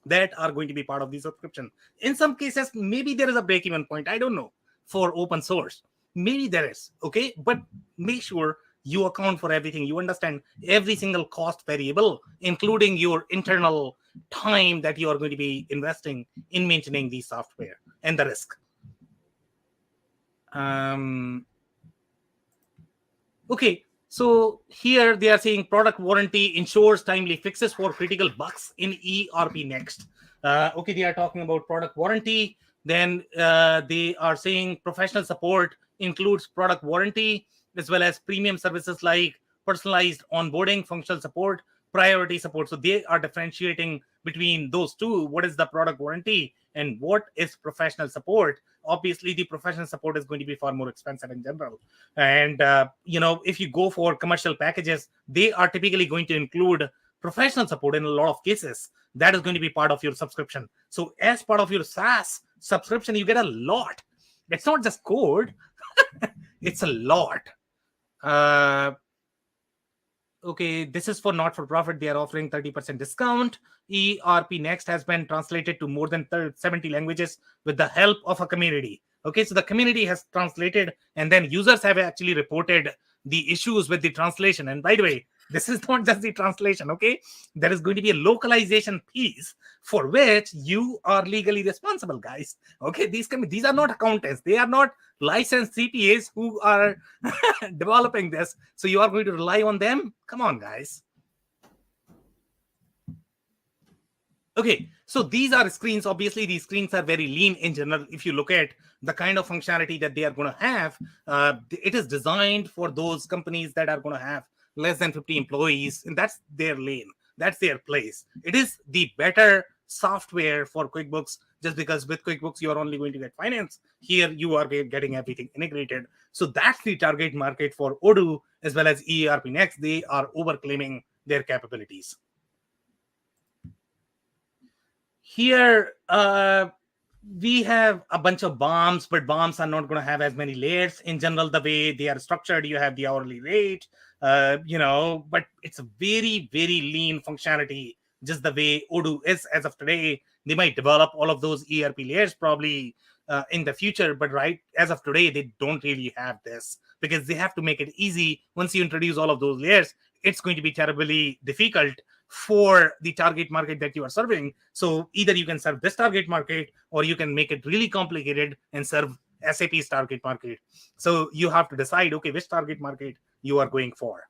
that are going to be part of the subscription. In some cases, maybe there is a break-even point. I don't know, for open source. Maybe there is, okay? But make sure you account for everything. You understand every single cost variable, including your internal time that you are going to be investing in maintaining the software and the risk. Okay, so here they are saying product warranty ensures timely fixes for critical bugs in ERPNext. Okay, they are talking about product warranty. Then they are saying professional support includes product warranty as well as premium services like personalized onboarding, functional support, priority support. So they are differentiating between those two. What is the product warranty and what is professional support? Obviously, the professional support is going to be far more expensive in general. And, if you go for commercial packages, they are typically going to include professional support in a lot of cases. That is going to be part of your subscription. So as part of your SaaS subscription, you get a lot. It's not just code. It's a lot. Okay, this is for not-for-profit. They are offering 30% discount. ERPNext has been translated to more than 70 languages with the help of a community. Okay, so the community has translated, and then users have actually reported the issues with the translation. And by the way, this is not just the translation, okay? There is going to be a localization piece for which you are legally responsible, guys. Okay, these are not accountants. They are not licensed CPAs who are developing this. So you are going to rely on them? Come on, guys. Okay, so these are screens. Obviously, these screens are very lean in general. If you look at the kind of functionality that they are going to have, it is designed for those companies that are going to have less than 50 employees, and that's their lane. That's their place. It is the better software for QuickBooks, just because with QuickBooks, you are only going to get finance. Here, you are getting everything integrated. So that's the target market for Odoo as well as ERPNext. They are overclaiming their capabilities. Here, we have a bunch of BOMs, but BOMs are not going to have as many layers. In general, the way they are structured, you have the hourly rate, but it's a very, very lean functionality, just the way Odoo is as of today. They might develop all of those ERP layers probably in the future, but right as of today, they don't really have this because they have to make it easy. Once you introduce all of those layers, it's going to be terribly difficult for the target market that you are serving. So either you can serve this target market or you can make it really complicated and serve SAP's target market. So you have to decide, okay, which target market you are going for.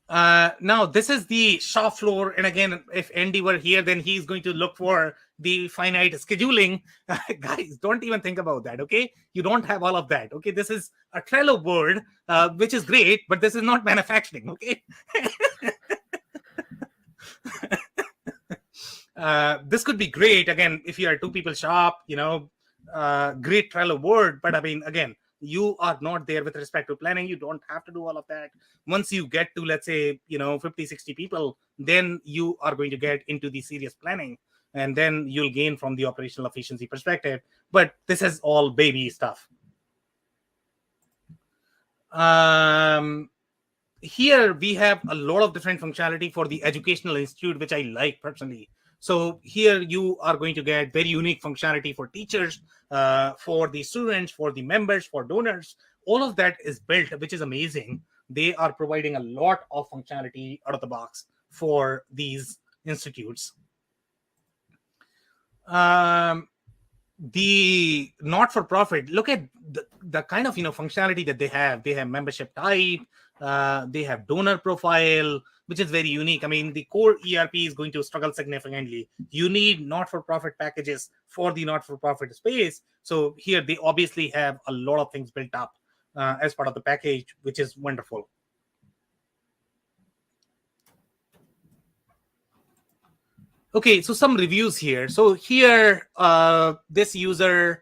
Now, this is the shop floor. And again, if Andy were here, then he's going to look for the finite scheduling. Guys, don't even think about that, okay? You don't have all of that, okay? This is a Trello board, which is great, but this is not manufacturing, okay? This could be great, again, if you are a two-people shop, great Trello board. But I mean, again, you are not there with respect to planning. You don't have to do all of that. Once you get to, let's say, 50, 60 people, then you are going to get into the serious planning, and then you'll gain from the operational efficiency perspective. But this is all baby stuff. Here we have a lot of different functionality for the educational institute, which I like personally. So here you are going to get very unique functionality for teachers, for the students, for the members, for donors. All of that is built, which is amazing. They are providing a lot of functionality out of the box for these institutes. The not-for-profit, look at the kind of functionality that they have. They have membership type, they have donor profile, which is very unique. I mean, the core ERP is going to struggle significantly. You need not-for-profit packages for the not-for-profit space. So here they obviously have a lot of things built up as part of the package, which is wonderful. Okay, so some reviews here. So here, this user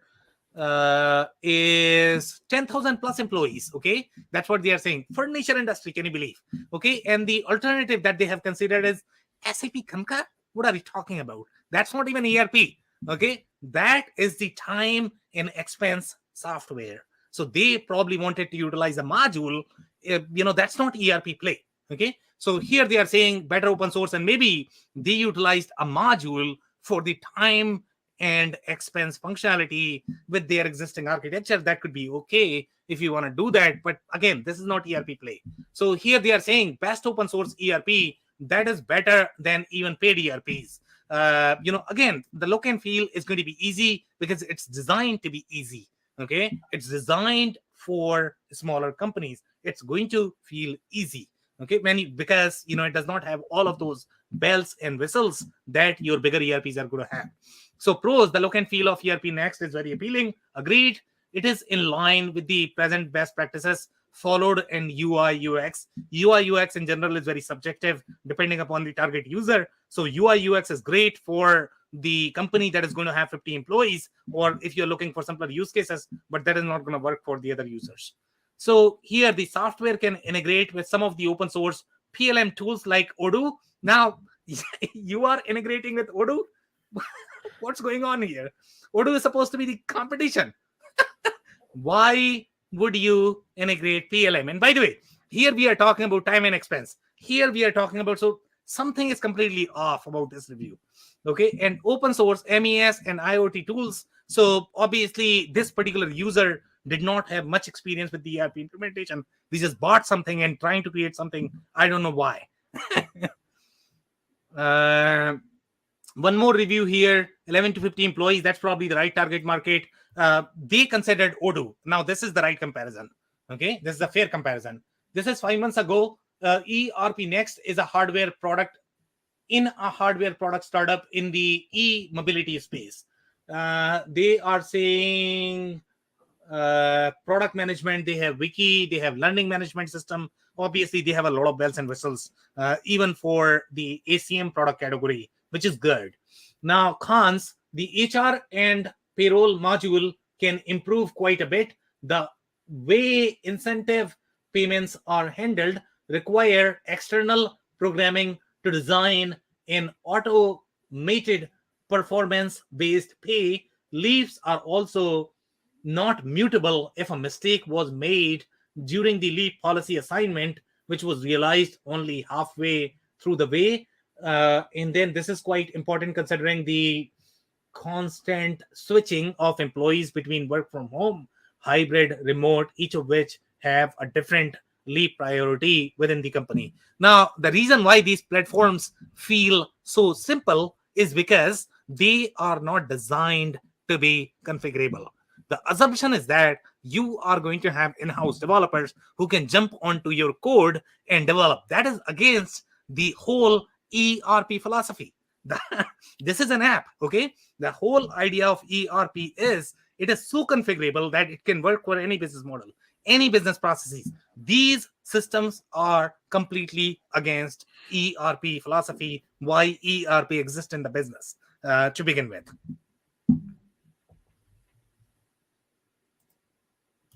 is 10,000 plus employees. Okay, that's what they are saying. Furniture industry, can you believe? Okay, and the alternative that they have considered is SAP Concur. What are we talking about? That's not even ERP. Okay, that is the time and expense software. So they probably wanted to utilize a module. That's not ERP play. Okay, so here they are saying better open source, and maybe they utilized a module for the time and expense functionality with their existing architecture, that could be okay if you want to do that. But again, this is not ERP play. So here they are saying best open source ERP that is better than even paid ERPs. Again, the look and feel is going to be easy because it's designed to be easy. Okay, it's designed for smaller companies. It's going to feel easy. Okay, because it does not have all of those bells and whistles that your bigger ERPs are going to have. So pros, the look and feel of ERPNext is very appealing. Agreed. It is in line with the present best practices followed in UI UX. UI UX in general is very subjective depending upon the target user. So UI UX is great for the company that is going to have 50 employees, or if you're looking for simpler use cases, but that is not going to work for the other users. So here the software can integrate with some of the open source PLM tools like Odoo. Now, you are integrating with Odoo? What's going on here? Odoo is supposed to be the competition. Why would you integrate PLM? And by the way, here we are talking about time and expense. Here we are talking about, so something is completely off about this review. Okay, and open source MES and IoT tools. So obviously this particular user did not have much experience with the ERP implementation. They just bought something and trying to create something. I don't know why. One more review here, 11 to 50 employees. That's probably the right target market. They considered Odoo. Now, this is the right comparison. Okay, this is a fair comparison. This is 5 months ago. ERPNext is a hardware product startup in the e-mobility space. They are saying product management, they have wiki, they have learning management system. Obviously, they have a lot of bells and whistles, even for the ACM product category, which is good. Now, cons, the HR and payroll module can improve quite a bit. The way incentive payments are handled require external programming to design an automated performance-based pay. Leaves are also not mutable if a mistake was made during the leave policy assignment, which was realized only halfway through the way. And then this is quite important considering the constant switching of employees between work from home, hybrid, remote, each of which have a different leave priority within the company. Now, the reason why these platforms feel so simple is because they are not designed to be configurable. The assumption is that you are going to have in-house developers who can jump onto your code and develop. That is against the whole ERP philosophy. This is an app, okay? The whole idea of ERP is it is so configurable that it can work for any business model, any business processes. These systems are completely against ERP philosophy, why ERP exists in the business to begin with.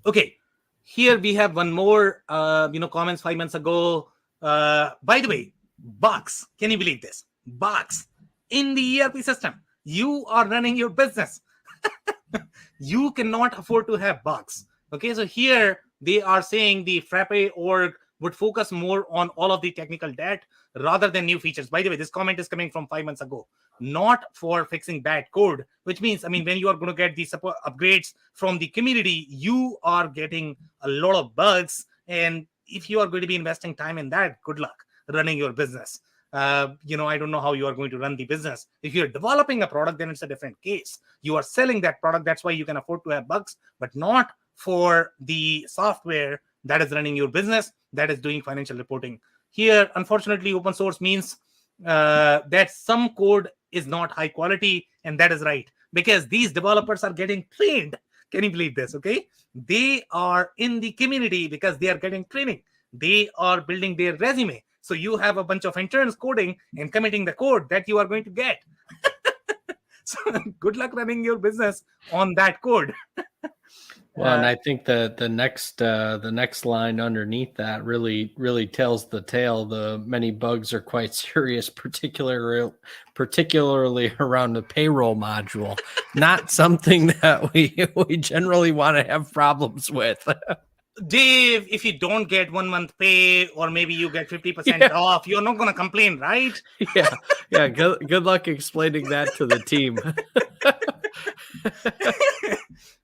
Okay, here we have one more, comments 5 months ago. By the way, bugs. Can you believe this? Bugs in the ERP system. You are running your business. You cannot afford to have bugs. Okay, so here they are saying the Frappe org would focus more on all of the technical debt rather than new features. By the way, this comment is coming from 5 months ago, not for fixing bad code, which means, when you are going to get the support upgrades from the community, you are getting a lot of bugs. And if you are going to be investing time in that, good luck running your business. I don't know how you are going to run the business. If you're developing a product, then it's a different case. You are selling that product. That's why you can afford to have bugs, but not for the software that is running your business, that is doing financial reporting. Here, unfortunately, open source means that some code is not high quality, and that is right, because these developers are getting trained. Can you believe this? Okay, they are in the community because they are getting training. They are building their resume. So you have a bunch of interns coding and committing the code that you are going to get. So good luck running your business on that code. Well, and I think the next line underneath that really tells the tale. The many bugs are quite serious, particularly around the payroll module. Not something that we generally want to have problems with. Dave, if you don't get 1 month pay or maybe you get 50% off, you're not going to complain, right? Yeah. Good luck explaining that to the team.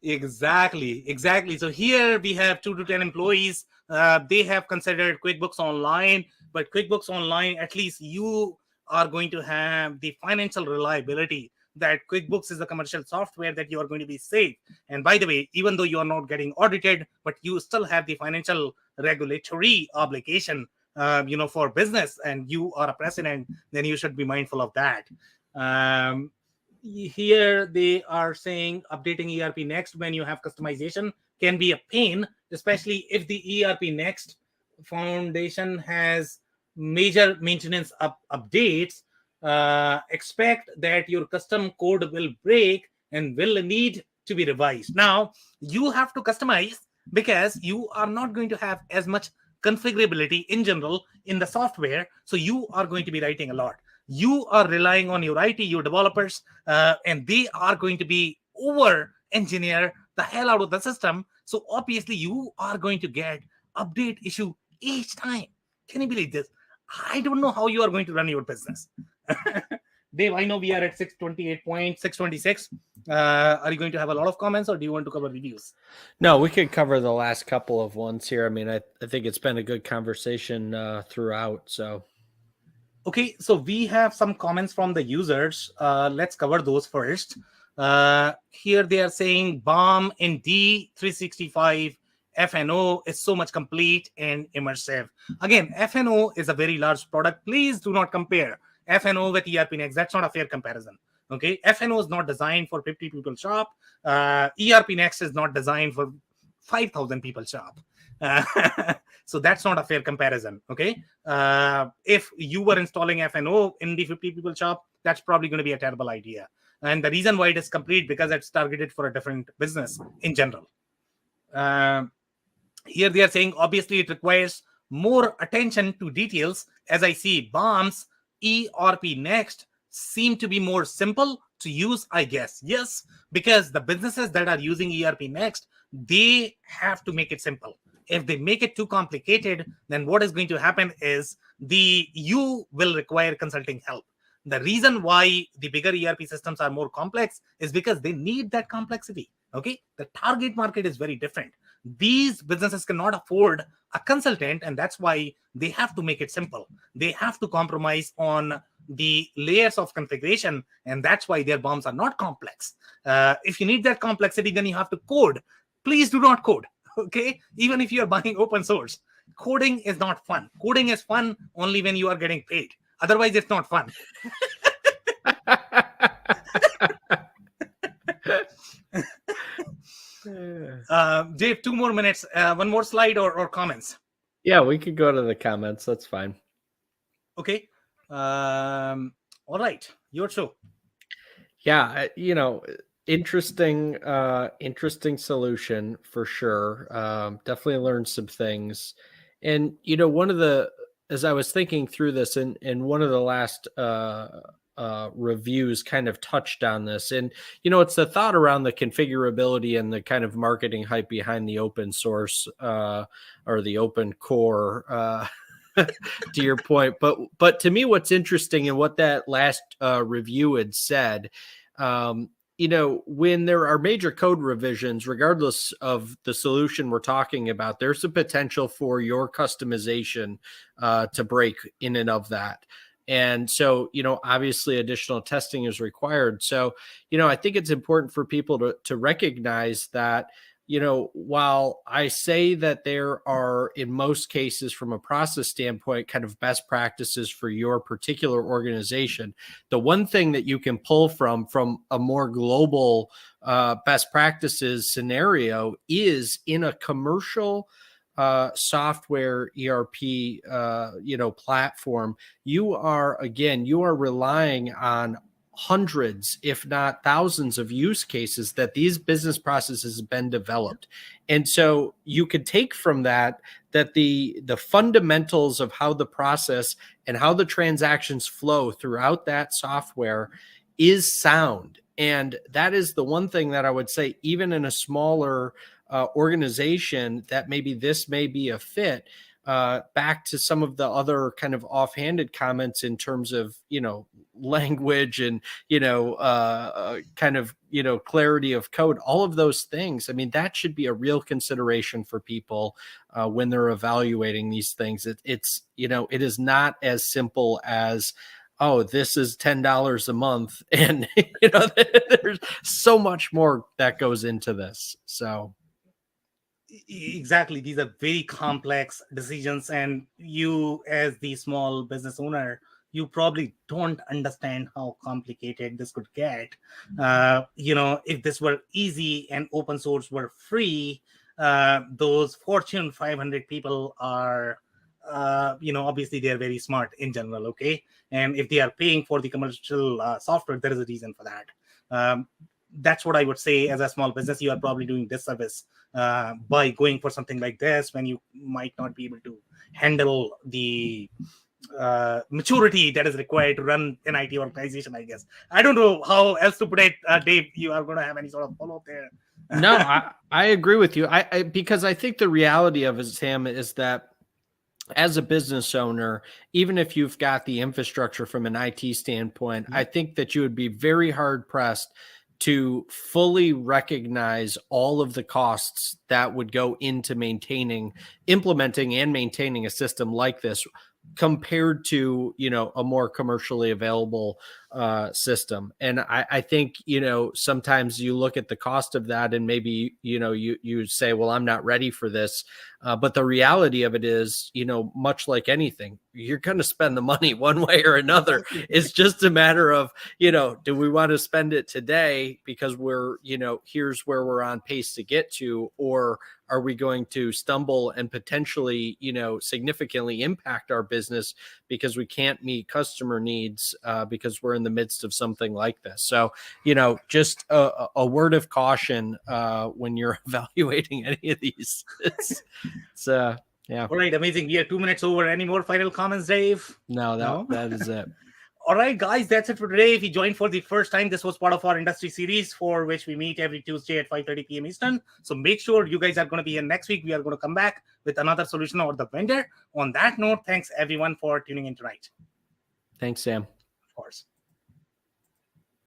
Exactly. So here we have 2 to 10 employees. They have considered QuickBooks Online, but QuickBooks Online, at least you are going to have the financial reliability that QuickBooks is a commercial software that you are going to be safe. And by the way, even though you are not getting audited, but you still have the financial regulatory obligation, for business, and you are a president, then you should be mindful of that. Here they are saying updating ERPNext when you have customization can be a pain, especially if the ERPNext foundation has major maintenance updates. Expect that your custom code will break and will need to be revised. Now, you have to customize because you are not going to have as much configurability in general in the software. So you are going to be writing a lot. You are relying on your IT, your developers, and they are going to be over-engineer the hell out of the system. So obviously, you are going to get update issue each time. Can you believe this? I don't know how you are going to run your business. Dave, I know we are at 628.626. Are you going to have a lot of comments, or do you want to cover reviews? No, we could cover the last couple of ones here. I mean, I think it's been a good conversation throughout. So, okay, so we have some comments from the users. Let's cover those first. Here they are saying BOM in D365 FNO is so much complete and immersive. Again, FNO is a very large product. Please do not compare FNO with ERPNext. That's not a fair comparison. Okay, FNO is not designed for 50 people shop. ERPNext is not designed for 5,000 people shop. So that's not a fair comparison. Okay, if you were installing FNO in the 50 people shop, that's probably going to be a terrible idea. And the reason why it is complete because it's targeted for a different business in general. Here they are saying obviously it requires more attention to details. As I see, BOM's ERPNext seem to be more simple to use, I guess. Yes, because the businesses that are using ERPNext, they have to make it simple. If they make it too complicated, then what is going to happen is you will require consulting help. The reason why the bigger ERP systems are more complex is because they need that complexity. Okay, the target market is very different. These businesses cannot afford a consultant, and that's why they have to make it simple. They have to compromise on the layers of configuration, and that's why their BOMs are not complex. If you need that complexity, then you have to code. Please do not code. Okay, even if you are buying open source, coding is not fun. Coding is fun only when you are getting paid. Otherwise, it's not fun. Dave, 2 more minutes. One more slide or comments? Yeah, we could go to the comments. That's fine. Okay. All right. Your show. Yeah, interesting solution for sure. Definitely learned some things. And, as I was thinking through this, and one of the last reviews kind of touched on this, and it's the thought around the configurability and the kind of marketing hype behind the open source or the open core to your point. But to me, what's interesting and what that last review had said, when there are major code revisions, regardless of the solution we're talking about, there's a potential for your customization to break in and of that. And so, obviously additional testing is required. So, I think it's important for people to recognize that, while I say that there are, in most cases, from a process standpoint, kind of best practices for your particular organization, the one thing that you can pull from a more global best practices scenario is in a commercial software ERP, platform, you are relying on hundreds, if not thousands of use cases that these business processes have been developed. And so you could take from that the fundamentals of how the process and how the transactions flow throughout that software is sound. And that is the one thing that I would say, even in a smaller organization that maybe this may be a fit. Back to some of the other kind of offhanded comments in terms of, language and, kind of, clarity of code, all of those things. I mean, that should be a real consideration for people when they're evaluating these things. It's, it is not as simple as, oh, this is $10 a month. And, there's so much more that goes into this. So. Exactly. These are very complex decisions. And you, as the small business owner, you probably don't understand how complicated this could get. If this were easy and open source were free, those Fortune 500 people are, obviously they're very smart in general. Okay. And if they are paying for the commercial software, there is a reason for that. That's what I would say. As a small business, you are probably doing disservice by going for something like this when you might not be able to handle the maturity that is required to run an IT organization, I guess. I don't know how else to put it. Dave, you are going to have any sort of follow-up there? No, I agree with you. Because I think the reality of it, Sam, is that as a business owner, even if you've got the infrastructure from an IT standpoint, I think that you would be very hard pressed to fully recognize all of the costs that would go into implementing and maintaining a system like this compared to, a more commercially available system. And I think, sometimes you look at the cost of that and maybe, you say, well, I'm not ready for this. But the reality of it is, much like anything, you're going to spend the money one way or another. It's just a matter of, do we want to spend it today because we're, here's where we're on pace to get to, or are we going to stumble and potentially, significantly impact our business because we can't meet customer needs because we're in the midst of something like this? So, just a word of caution when you're evaluating any of these. Yeah. All right, amazing. We are 2 minutes over. Any more final comments, Dave? No, that is it. All right, guys, that's it for today. If you joined for the first time, this was part of our industry series for which we meet every Tuesday at 5:30 p.m. Eastern. So make sure you guys are going to be here next week. We are going to come back with another solution or the vendor. On that note, thanks everyone for tuning in tonight. Thanks, Sam. Of course.